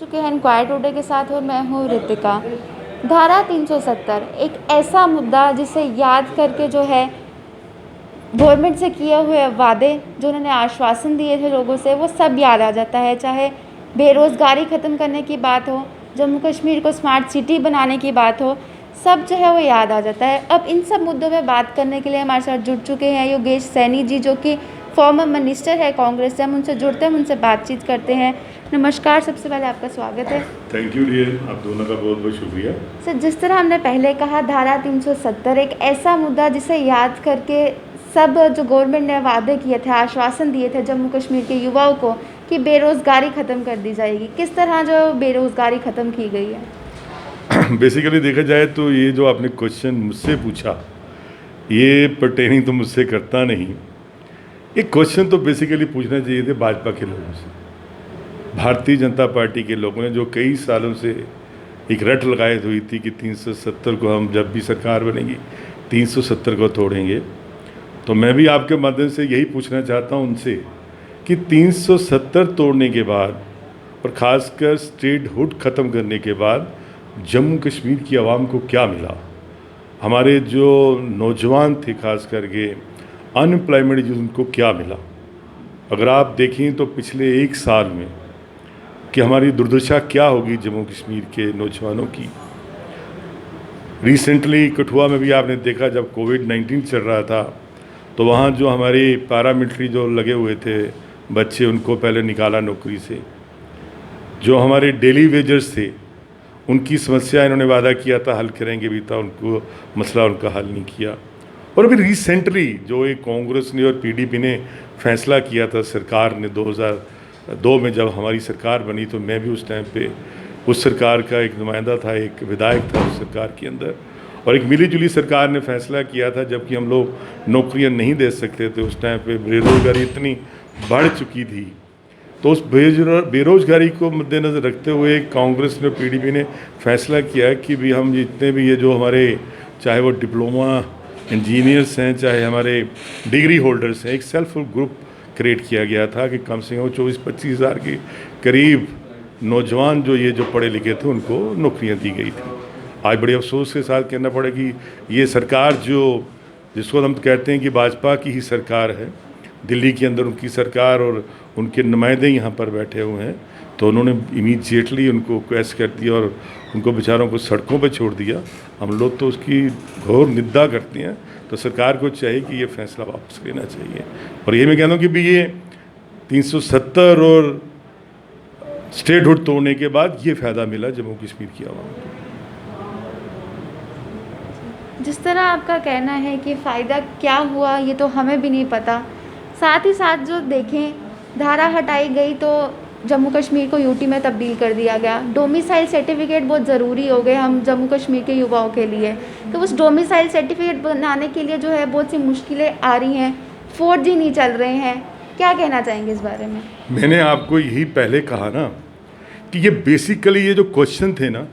चुके हैं inquire today के साथ और मैं हूँ रितिका। धारा 370 एक ऐसा मुद्दा जिसे याद करके जो है गवर्नमेंट से किए हुए वादे, जो उन्होंने आश्वासन दिए थे लोगों से, वो सब याद आ जाता है। चाहे बेरोज़गारी ख़त्म करने की बात हो, जम्मू कश्मीर को स्मार्ट सिटी बनाने की बात हो, सब जो है वो याद आ जाता है। अब इन सब मुद्दों पे बात करने के लिए हमारे साथ जुड़ चुके हैं योगेश सैनी जी, जो कि फॉर्मर मिनिस्टर है कांग्रेस से। हम उनसे जुड़ते हैं, उनसे बातचीत करते हैं। नमस्कार, सबसे पहले आपका स्वागत है। थैंक यू डियर, आप दोनों का बहुत बहुत शुक्रिया। सर, जिस तरह हमने पहले कहा, धारा 370 एक ऐसा मुद्दा जिसे याद करके सब जो गवर्नमेंट ने वादे किए थे, आश्वासन दिए थे जम्मू कश्मीर के युवाओं को कि बेरोज़गारी ख़त्म कर दी जाएगी, किस तरह जो बेरोज़गारी ख़त्म की गई है? बेसिकली देखा जाए तो ये जो आपने क्वेश्चन मुझसे पूछा, ये पर्टेनिंग तो मुझसे करता नहीं। ये क्वेश्चन तो बेसिकली पूछना चाहिए थे भाजपा के लोगों से, भारतीय जनता पार्टी के लोगों ने, जो कई सालों से एक रट लगाई हुई थी कि 370 को हम जब भी सरकार बनेगी 370 को तोड़ेंगे। तो मैं भी आपके माध्यम से यही पूछना चाहता हूं उनसे कि 370 तोड़ने के बाद और ख़ासकर स्टेटहुड ख़त्म करने के बाद जम्मू कश्मीर की आवाम को क्या मिला। हमारे जो नौजवान थे खास करके अनएम्प्लॉयमेंट, जो उनको क्या मिला। अगर आप देखें तो पिछले एक साल में कि हमारी दुर्दशा क्या होगी जम्मू कश्मीर के नौजवानों की। रिसेंटली कठुआ में भी आपने देखा, जब कोविड-19 चल रहा था तो वहाँ जो हमारे पैरामिलिट्री जो लगे हुए थे बच्चे, उनको पहले निकाला नौकरी से। जो हमारे डेली वेजर्स थे, उनकी समस्या इन्होंने वादा किया था हल करेंगे भी था, उनको मसला उनका हल नहीं किया। और अभी रिसेंटली जो एक कांग्रेस ने और पीडीपी ने फैसला किया था, सरकार ने 2002 में जब हमारी सरकार बनी, तो मैं भी उस टाइम पे उस सरकार का एक नुमाइंदा था, एक विधायक था उस सरकार के अंदर। और एक मिली जुली सरकार ने फैसला किया था, जबकि हम लोग नौकरियां नहीं दे सकते थे। उस टाइम पे बेरोज़गारी इतनी बढ़ चुकी थी, तो उस बेरोज़गारी को मद्देनज़र रखते हुए कांग्रेस ने, पीडीपी ने फैसला किया कि भी हम जितने भी ये जो हमारे, चाहे वो डिप्लोमा इंजीनियर्स हैं, चाहे हमारे डिग्री होल्डर्स हैं, एक सेल्फ हेल्प ग्रुप क्रिएट किया गया था कि कम से कम 24-25 हज़ार के करीब नौजवान जो ये जो पढ़े लिखे थे उनको नौकरियां दी गई थी। आज बड़े अफसोस के साथ कहना पड़े कि ये सरकार जो, जिसको हम कहते हैं कि भाजपा की ही सरकार है, दिल्ली के अंदर उनकी सरकार और उनके नुमाइंदे यहाँ पर बैठे हुए हैं, तो उन्होंने इमीडिएटली उनको क्वेश कर दिया और उनको बेचारों को सड़कों पर छोड़ दिया। हम लोग तो उसकी घोर निंदा करते हैं। तो सरकार को चाहिए कि ये फैसला वापस लेना चाहिए। और ये मैं कहता हूँ कि भी ये 370 और स्टेटहुड तोड़ने के बाद ये फ़ायदा मिला जम्मू कश्मीर की आवाम को। जिस तरह आपका कहना है कि फ़ायदा क्या हुआ ये तो हमें भी नहीं पता, साथ ही साथ जो देखें, धारा हटाई गई तो जम्मू कश्मीर को यूटी में तब्दील कर दिया गया। डोमिसाइल सर्टिफिकेट बहुत ज़रूरी हो गए हम जम्मू कश्मीर के युवाओं के लिए। तो उस डोमिसाइल सर्टिफिकेट बनाने के लिए जो है बहुत सी मुश्किलें आ रही हैं, 4G नहीं चल रहे हैं। क्या कहना चाहेंगे इस बारे में? मैंने आपको यही पहले कहा ना कि ये बेसिकली ये जो क्वेश्चन थे ना,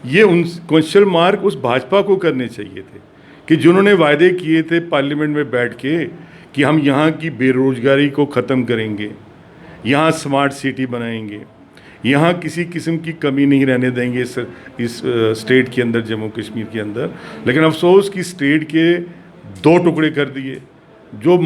ये उन क्वेश्चन मार्क उस भाजपा को करने चाहिए थे कि जिन्होंने वायदे किए थे पार्लियामेंट में बैठ के कि हम यहाँ की बेरोज़गारी को ख़त्म करेंगे, यहाँ स्मार्ट सिटी बनाएंगे, यहाँ किसी किस्म की कमी नहीं रहने देंगे इस स्टेट के अंदर, जम्मू कश्मीर के अंदर। लेकिन अफसोस कि स्टेट के 2 टुकड़े कर दिए। जो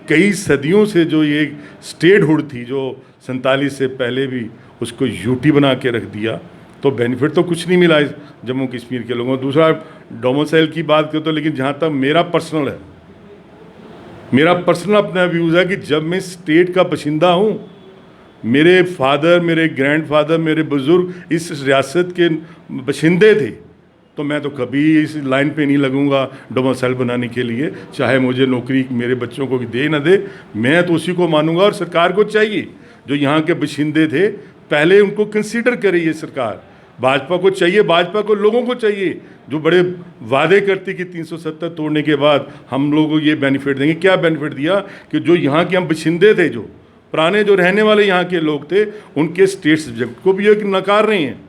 कई सदियों से जो ये स्टेटहुड थी, जो 47 से पहले भी, उसको यूटी बना के रख दिया। तो बेनिफिट तो कुछ नहीं मिला इस जम्मू कश्मीर के लोगों को। दूसरा, डोमिसाइल की बात करते हो, लेकिन जहाँ तक मेरा पर्सनल अपना व्यूज़ है कि जब मैं स्टेट का बाशिंदा हूँ, मेरे फादर, मेरे ग्रैंडफादर, मेरे बुज़ुर्ग इस रियासत के बाशिंदे थे, तो मैं तो कभी इस लाइन पे नहीं लगूंगा डोमिसाइल बनाने के लिए। चाहे मुझे नौकरी मेरे बच्चों को भी दे ना दे, मैं तो उसी को मानूंगा। और सरकार को चाहिए, जो यहाँ के बाशिंदे थे, पहले उनको कंसीडर करे ये सरकार। भाजपा को चाहिए, भाजपा को लोगों को चाहिए, जो बड़े वादे करती कि 370 तोड़ने के बाद हम लोगों को ये बेनिफिट देंगे। क्या बेनिफिट दिया कि जो यहाँ के हम बाशिंदे थे, जो पुराने जो रहने वाले यहाँ के लोग थे, उनके स्टेट सब्जेक्ट को भी ये नकार रहे हैं।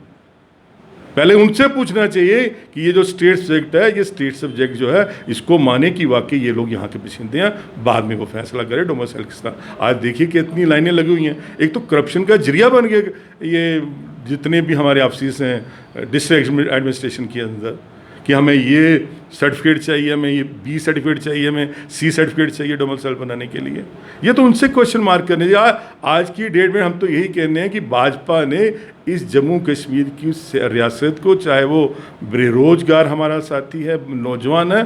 पहले उनसे पूछना चाहिए कि ये जो स्टेट सब्जेक्ट है, ये स्टेट सब्जेक्ट जो है, इसको माने कि वाकई ये लोग यहाँ के बाशिंदे हैं, बाद में वो फैसला करे डोमिसाइल के साथ। आज देखिए कि इतनी लाइनें लगी हुई हैं। एक तो करप्शन का जरिया बन गया ये जितने भी हमारे ऑफिस हैं डिस्ट्रिक्ट एडमिनिस्ट्रेशन के अंदर कि हमें ये सर्टिफिकेट चाहिए, हमें ये बी सर्टिफिकेट चाहिए, हमें सी सर्टिफिकेट चाहिए डोमिसाइल बनाने के लिए, ये तो उनसे क्वेश्चन मार्क करने चाहिए। आज की डेट में हम तो यही कहने हैं कि भाजपा ने इस जम्मू कश्मीर की रियासत को, चाहे वो बेरोजगार हमारा साथी है, नौजवान है,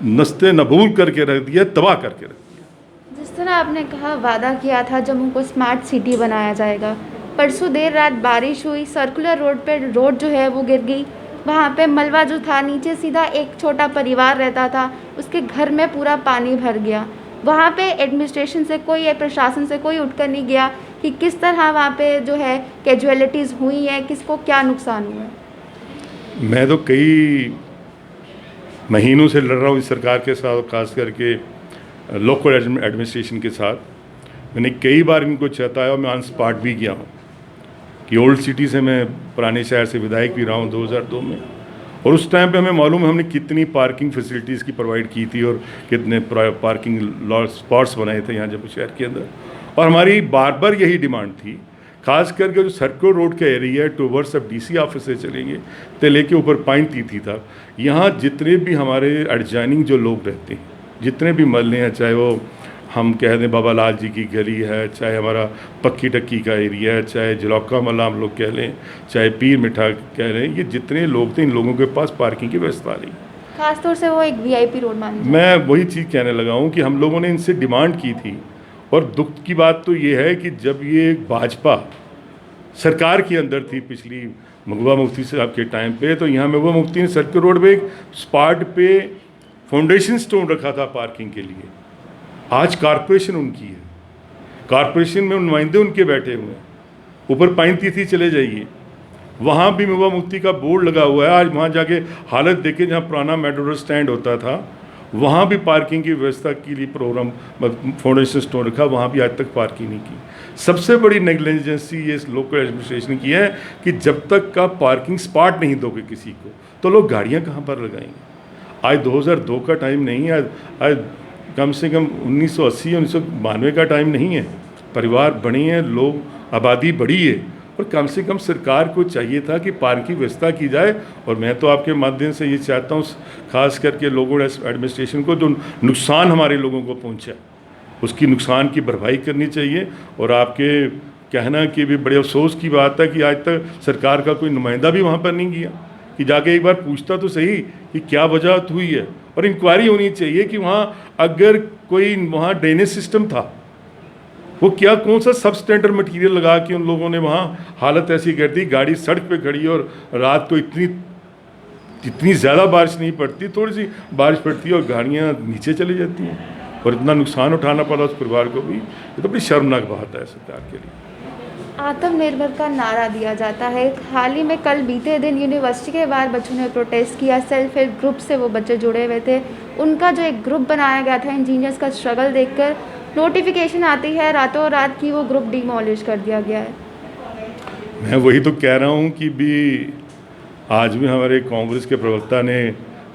नस्ते नबूल करके रख दिया, तबाह करके रख दिया। जिस तरह आपने कहा वादा किया था जम्मू को स्मार्ट सिटी बनाया जाएगा, परसों देर रात बारिश हुई, सर्कुलर रोड पे रोड जो है वो गिर गई, वहाँ पे मलबा जो था नीचे सीधा एक छोटा परिवार रहता था, उसके घर में पूरा पानी भर गया। वहाँ पे एडमिनिस्ट्रेशन से कोई या प्रशासन से कोई उठकर नहीं गया कि किस तरह वहाँ पे जो है कैजुअलिटीज़ हुई हैं, किसको क्या नुकसान हुआ है। मैं तो कई महीनों से लड़ रहा हूँ इस सरकार के साथ, खास करके लोकल एडमिनिस्ट्रेशन के साथ। मैंने कई बार इनको चेताया और मैं ऑन स्पॉट भी गया हूँ कि ओल्ड सिटी से मैं पुराने शहर से विधायक भी रहा हूँ 2002 में, और उस टाइम पे हमें मालूम है हमने कितनी पार्किंग फैसिलिटीज़ की प्रोवाइड की थी और कितने पार्किंग स्पॉट्स बनाए थे यहाँ जम्मू शहर के अंदर। और हमारी बार बार यही डिमांड थी, खास करके जो सर्कुलर रोड का एरिया है टूवर्ड्स अब डीसी ऑफिस से चलेंगे तो लेके ऊपर पाइन तीथी था, यहाँ जितने भी हमारे एडजॉइनिंग जो लोग रहते हैं, जितने भी महल्ले हैं, चाहे वो हम कह दें बाबा लाल जी की गली है, चाहे हमारा पक्की टक्की का एरिया है, चाहे जलौका मल्ला हम लोग कह लें, चाहे पीर मिठा कह लें, ये जितने लोग थे इन लोगों के पास पार्किंग की व्यवस्था नहीं। खासतौर से वो एक वीआईपी रोड मान लीजिए। मैं वही चीज़ कहने लगा हूँ कि हम लोगों ने इनसे डिमांड की थी, और दुख की बात तो ये है कि जब ये भाजपा सरकार के अंदर थी पिछली महबूबा मुफ्ती साहब के टाइम पे, तो यहाँ महबूबा मुफ्ती ने सर्किल रोड पे एक स्पॉट पे फाउंडेशन स्टोन रखा था पार्किंग के लिए। आज कारपोरेशन उनकी है, कारपोरेशन में नुमाइंदे उनके बैठे हुए हैं। ऊपर पाइन तीथी चले जाइए, वहाँ भी महबूबा मुफ्ती का बोर्ड लगा हुआ है। आज वहाँ जाके हालत देखे, जहाँ पुराना मेट्रो स्टैंड होता था वहाँ भी पार्किंग की व्यवस्था के लिए प्रोग्राम फाउंडेशन स्टोन रखा, वहाँ भी आज तक पार्किंग नहीं की। सबसे बड़ी नेग्लिजेंसी ये लोकल एडमिनिस्ट्रेशन की है कि जब तक का पार्किंग स्पॉट नहीं दोगे किसी को तो लोग गाड़ियाँ कहाँ पर लगाएंगे। आज 2002 का टाइम नहीं है, आज कम से कम 1980 1992 का टाइम नहीं है। परिवार बड़े हैं, लोग आबादी बड़ी है, और कम से कम सरकार को चाहिए था कि पार्क की व्यवस्था की जाए। और मैं तो आपके माध्यम से ये चाहता हूँ, खास करके लोगों एडमिनिस्ट्रेशन को जो नुकसान हमारे लोगों को पहुँचा उसकी नुकसान की भरपाई करनी चाहिए। और आपके कहना कि भी बड़े अफसोस की बात है कि आज तक सरकार का कोई नुमाइंदा भी वहाँ पर नहीं गया कि जाके एक बार पूछता तो सही कि क्या वजह हुई है। और इंक्वायरी होनी चाहिए कि वहाँ अगर कोई वहाँ ड्रेनेज सिस्टम था, वो क्या कौन सा सब स्टैंडर्ड मटीरियल लगा के उन लोगों ने वहाँ हालत ऐसी कर दी, गाड़ी सड़क पे खड़ी और रात को इतनी ज़्यादा बारिश नहीं पड़ती, थोड़ी सी बारिश पड़ती है और गाड़ियाँ नीचे चली जाती हैं और इतना नुकसान उठाना पड़ा उस परिवार को भी। ये तो बड़ी शर्मनाक बात है सरकार के लिए। आत्मनिर्भर का नारा दिया जाता है। हाल ही में कल बीते दिन यूनिवर्सिटी के बाहर बच्चों ने प्रोटेस्ट किया। सेल्फ हेल्प ग्रुप से वो बच्चे जुड़े हुए थे, उनका जो एक ग्रुप बनाया गया था इंजीनियर्स का स्ट्रगल देखकर नोटिफिकेशन आती है रातों रात की वो ग्रुप डिमोलिश कर दिया गया है। मैं वही तो कह रहा हूँ कि भी आज भी हमारे कांग्रेस के प्रवक्ता ने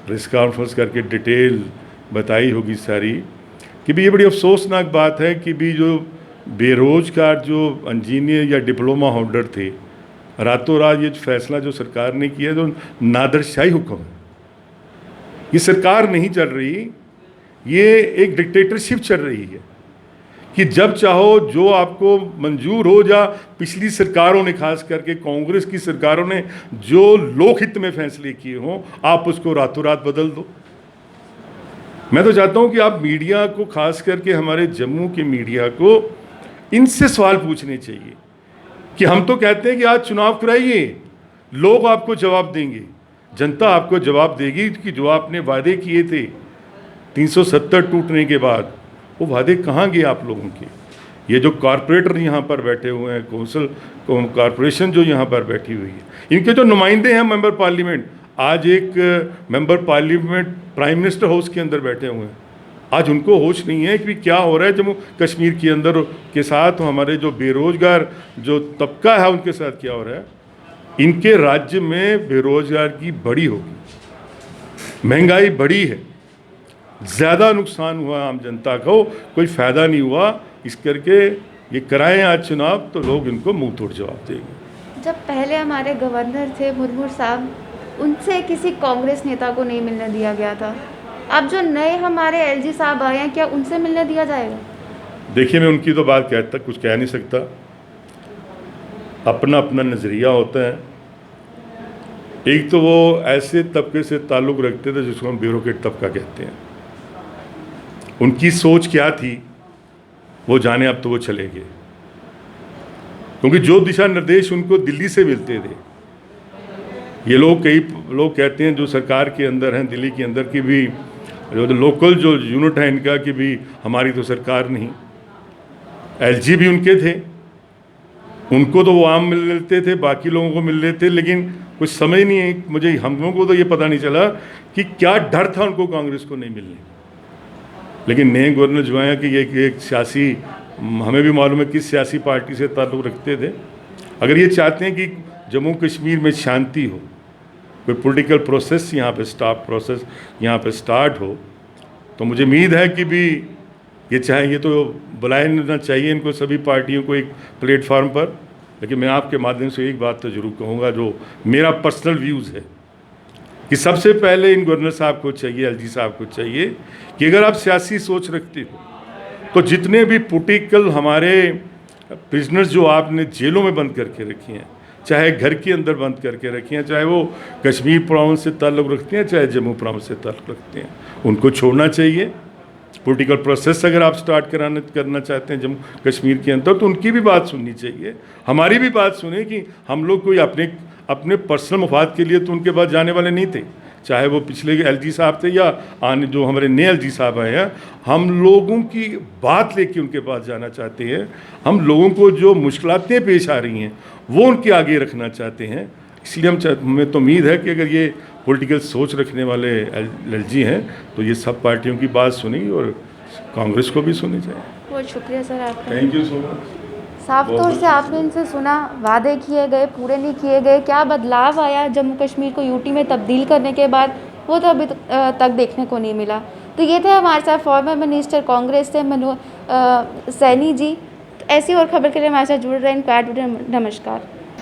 प्रेस कॉन्फ्रेंस करके डिटेल बताई होगी सारी कि भी ये बड़ी अफसोसनाक बात है कि भी जो बेरोजगार जो इंजीनियर या डिप्लोमा होल्डर थे, रातों रात ये फैसला जो सरकार ने किया जो नादरशाही हुक्म है, ये सरकार नहीं चल रही, ये एक डिक्टेटरशिप चल रही है कि जब चाहो जो आपको मंजूर हो जा। पिछली सरकारों ने, खास करके कांग्रेस की सरकारों ने जो लोकहित में फैसले किए हों आप उसको रातों रात बदल दो। मैं तो चाहता हूं कि आप मीडिया को, खास करके हमारे जम्मू के मीडिया को इनसे सवाल पूछने चाहिए कि हम तो कहते हैं कि आज चुनाव कराइए, लोग आपको जवाब देंगे, जनता आपको जवाब देगी कि जो आपने वादे किए थे 370 टूटने के बाद वो वादे कहाँ गए आप लोगों के। ये जो कॉरपोरेटर यहाँ पर बैठे हुए हैं, कौंसिल कॉरपोरेशन जो यहाँ पर बैठी हुई है, इनके जो नुमाइंदे हैं मेंबर पार्लियामेंट, आज एक member parliament prime minister house के अंदर बैठे हुए हैं, आज उनको होश नहीं है कि क्या हो रहा है जम्मू कश्मीर के अंदर के साथ, हमारे जो बेरोजगार जो तबका है उनके साथ क्या हो रहा है। इनके राज्य में बेरोजगार की बढ़ी होगी, महंगाई बढ़ी है, ज़्यादा नुकसान हुआ आम जनता को, कोई फ़ायदा नहीं हुआ। इस करके ये कराएं आज चुनाव तो लोग इनको मुंह तोड़ जवाब देंगे। जब पहले हमारे गवर्नर थे मुर्मू साहब, उनसे किसी कांग्रेस नेता को नहीं मिलने दिया गया था। अब जो नए हमारे एलजी साहब आए हैं, क्या उनसे मिलने दिया जाएगा? देखिए, मैं उनकी तो बात कुछ कह नहीं सकता। अपना अपना नज़रिया होता है। एक तो वो ऐसे तबके से ताल्लुक़ रखते थे जिसको हम ब्यूरोक्रेट तबका कहते हैं। उनकी सोच क्या थी वो जाने, अब तो वो चले गए। क्योंकि जो दिशा निर्देश उनको दिल्ली से मिलते थे, ये लोग कई लोग कहते हैं जो सरकार के अंदर हैं, दिल्ली के अंदर की भी जो लोकल जो यूनिट है इनका, कि भी हमारी तो सरकार नहीं। एलजी भी उनके थे, उनको तो वो आम मिल लेते थे, बाकी लोगों को मिल लेते, लेकिन कुछ समझ नहीं है मुझे, हम लोगों को तो ये पता नहीं चला कि क्या डर था उनको कांग्रेस को नहीं मिलने। लेकिन नए गवर्नर जो आए कि ये एक सियासी, हमें भी मालूम है किस सियासी पार्टी से ताल्लुक़ रखते थे। अगर ये चाहते हैं कि जम्मू कश्मीर में शांति हो, कोई पॉलिटिकल प्रोसेस यहाँ पे स्टार्ट हो, तो मुझे उम्मीद है कि भी ये चाहे, ये तो बुलाना चाहिए इनको सभी पार्टियों को एक प्लेटफार्म पर। लेकिन मैं आपके माध्यम से एक बात तो ज़रूर कहूँगा, जो मेरा पर्सनल व्यूज़ है, कि सबसे पहले इन गवर्नर साहब को चाहिए, एलजी साहब को चाहिए, कि अगर आप सियासी सोच रखते हो तो जितने भी पॉलिटिकल हमारे प्रिजनर्स जो आपने जेलों में बंद करके रखी हैं, चाहे घर के अंदर बंद करके रखी हैं, चाहे वो कश्मीर प्रोविंस से ताल्लुक़ रखते हैं, चाहे जम्मू प्रोविंस से ताल्लुक़ रखते हैं, उनको छोड़ना चाहिए। पॉलिटिकल प्रोसेस अगर आप स्टार्ट करना चाहते हैं जम्मू कश्मीर के अंदर, तो उनकी भी बात सुननी चाहिए, हमारी भी बात सुने, कि हम लोग कोई अपने पर्सनल मफाद के लिए तो उनके पास जाने वाले नहीं थे। चाहे वो पिछले एलजी साहब थे या आने जो हमारे नए एलजी साहब आए हैं, हम लोगों की बात लेके उनके पास जाना चाहते हैं। हम लोगों को जो मुश्किलातें पेश आ रही हैं वो उनके आगे रखना चाहते हैं। इसलिए हमें तो उम्मीद है कि अगर ये पॉलिटिकल सोच रखने वाले एलजी हैं तो ये सब पार्टियों की बात सुनी और कांग्रेस को भी सुनी जाए। बहुत शुक्रिया सर आपका। Thank you so much. साफ तौर से आपने इनसे सुना, वादे किए गए पूरे नहीं किए गए, क्या बदलाव आया जम्मू कश्मीर को यूटी में तब्दील करने के बाद, वो तो अभी तक देखने को नहीं मिला। तो ये थे हमारे साथ फॉर्मर मिनिस्टर कांग्रेस से सैनी जी। ऐसी और खबर के लिए हमारे साथ जुड़ रहे हैं। नमस्कार।